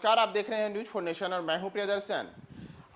नमस्कार, आप देख रहे हैं न्यूज फॉर नेशन और मैं हूं प्रियदर्शन।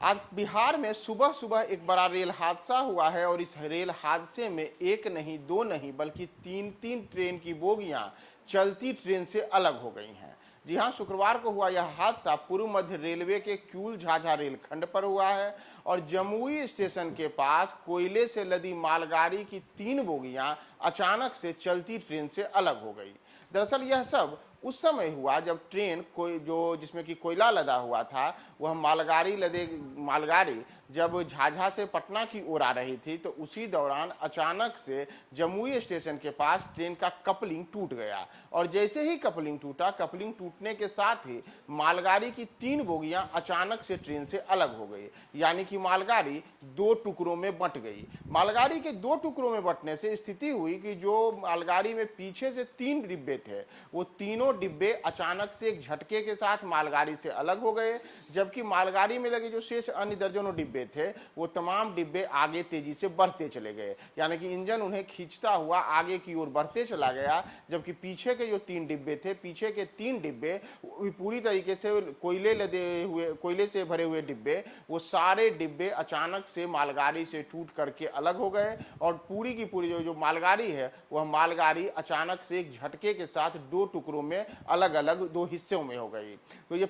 आज बिहार में सुबह सुबह एक बड़ा रेल हादसा हुआ है और इस रेल हादसे में एक नहीं, दो नहीं, बल्कि तीन तीन ट्रेन की बोगियां चलती ट्रेन से अलग हो गई हैं। जी हां, शुक्रवार को हुआ यह हादसा पूर्व मध्य रेलवे के किऊल झाझा रेलखंड पर हुआ है और जमुई स्टेशन के पास कोयले से लदी मालगाड़ी की तीन बोगियां अचानक से चलती ट्रेन से अलग हो गई। दरअसल यह सब उस समय हुआ जब ट्रेन कोई जो जिसमें कि कोयला लदा हुआ था, वह मालगाड़ी जब झाझा से पटना की ओर आ रही थी तो उसी दौरान अचानक से जमुई स्टेशन के पास ट्रेन का कपलिंग टूट गया और जैसे ही कपलिंग टूटा, कपलिंग टूटने के साथ ही मालगाड़ी की तीन बोगियां अचानक से ट्रेन से अलग हो गई, यानी कि मालगाड़ी दो टुकड़ों में बंट गई। मालगाड़ी के दो टुकड़ों में बंटने से स्थिति हुई कि जो मालगाड़ी में पीछे से तीन डिब्बे थे, वो तीनों डिब्बे अचानक से एक झटके के साथ मालगाड़ी से अलग हो गए, जबकि मालगाड़ी में लगे जो शेष अन्य दर्जनों डिब्बे थे वो तमाम डिब्बे आगे तेजी से बढ़ते चले गए, यानी कि इंजन उन्हें खींचता हुआ आगे की ओर बढ़ते चला गया। जबकि पीछे के जो तीन डिब्बे थे, पीछे के तीन डिब्बे पूरी तरीके से कोयले से भरे हुए डिब्बे, वो सारे डिब्बे अचानक से मालगाड़ी से टूट करके अलग हो गए और पूरी की पूरी जो मालगाड़ी है वह मालगाड़ी अचानक से एक झटके के साथ दो टुकड़ों में अलग अलग दो हिस्सों में हो गई। तो ये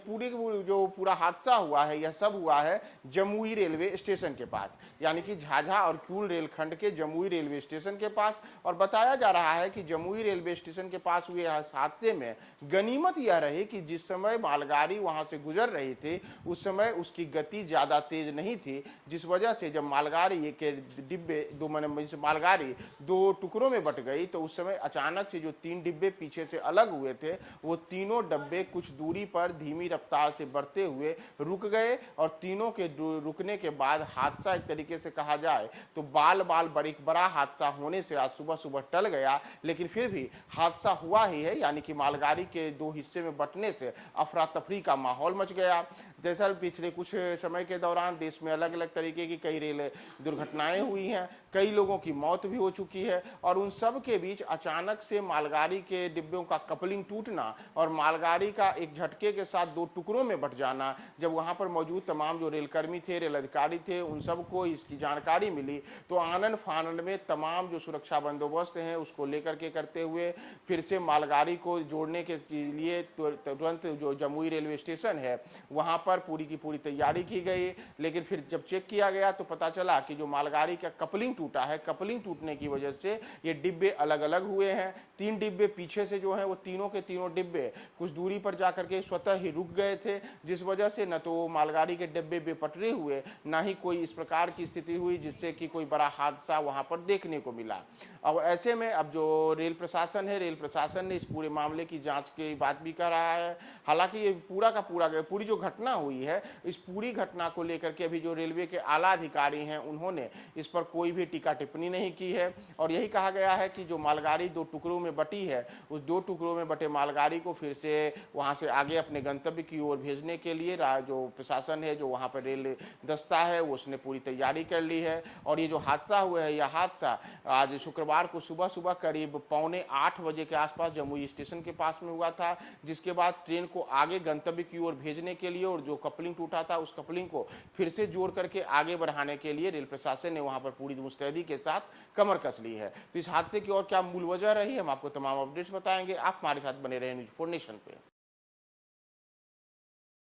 जो पूरा हादसा हुआ है, यह सब हुआ है जमुई रेलवे स्टेशन के पास, यानी कि झाझा और किऊल रेलखंड के जमुई रेलवे स्टेशन के पास। और बताया जा रहा है कि जमुई रेलवे स्टेशन के पास हुए हादसे में गनीमत यह रही कि जिस समय मालगाड़ी वहां से गुजर रही थी उस समय उसकी गति ज्यादा तेज नहीं थी, जिस वजह से जब मालगाड़ी के मालगाड़ी दो टुकड़ों में बट गई तो उस समय अचानक से जो तीन डिब्बे पीछे से अलग हुए थे वो तीनों डब्बे कुछ दूरी पर धीमी रफ्तार से बढ़ते हुए रुक गए और तीनों के रुकने के बाद हादसा एक तरीके से कहा जाए तो बाल बड़ा हादसा होने से आज सुबह सुबह टल गया, लेकिन फिर भी हादसा हुआ ही है, यानी कि मालगाड़ी के दो हिस्से में बंटने से अफरा तफरी का माहौल मच गया। दरअसल पिछले कुछ समय के दौरान देश में अलग अलग तरीके की कई रेल दुर्घटनाएं हुई हैं, कई लोगों की मौत भी हो चुकी है और उन सब के बीच अचानक से मालगाड़ी के डिब्बों का कपलिंग टूटना और मालगाड़ी का एक झटके के साथ दो टुकड़ों में बंट जाना, जब वहां पर मौजूद तमाम जो रेलकर्मी थे, रेल अधिकारी थे, उन सबको इसकी जानकारी मिली तो आनन फानन में तमाम जो सुरक्षा बंदोबस्त हैं उसको लेकर के करते हुए फिर से मालगाड़ी को जोड़ने के लिए तुरंत जो जमुई रेलवे स्टेशन है वहां पर पूरी की पूरी तैयारी की गई। लेकिन फिर जब चेक किया गया तो पता चला कि जो मालगाड़ी का कपलिंग टूटा है, कपलिंग टूटने की वजह से ये डिब्बे अलग अलग हुए हैं। तीन डिब्बे पीछे से जो है वो तीनों के तीनों डिब्बे कुछ दूरी पर जाकर के स्वतः ही रुक गए थे, जिस वजह से न तो मालगाड़ी के डिब्बे बेपटरे हुए, ना ही कोई इस प्रकार की स्थिति हुई जिससे कि कोई बड़ा हादसा वहां पर देखने को मिला। अब ऐसे में अब जो रेल प्रशासन है, रेल प्रशासन ने इस पूरे मामले की जांच की बात भी कर रहा है। हालांकि ये पूरी जो घटना हुई है, इस पूरी घटना को लेकर के अभी जो रेलवे के आला अधिकारी हैं उन्होंने इस पर कोई भी टीका टिप्पणी नहीं की है और यही कहा गया है कि जो मालगाड़ी दो टुकड़ों में बटी है, उस दो टुकड़ों में बटे मालगाड़ी को फिर से वहां से आगे अपने गंतव्य की ओर भेजने के लिए जो प्रशासन है, जो वहां पर रेल दस्ता है, वो उसने पूरी तैयारी कर ली है। और ये जो हादसा हुआ है, यह हादसा आज शुक्रवार को सुबह सुबह करीब 7:45 बजे के आसपास जमुई स्टेशन के पास में हुआ था, जिसके बाद ट्रेन को आगे गंतव्य की ओर भेजने के लिए और जो कपलिंग टूटा था उस कपलिंग को फिर से जोड़ करके आगे बढ़ाने के लिए रेल प्रशासन ने वहां पर पूरी मुस्तैदी के साथ कमर कस ली है। तो इस हादसे की और क्या मूल वजह रही है, हम आपको तमाम अपडेट्स बताएंगे। आप हमारे साथ बने रहे न्यूज फॉर नेशन पे।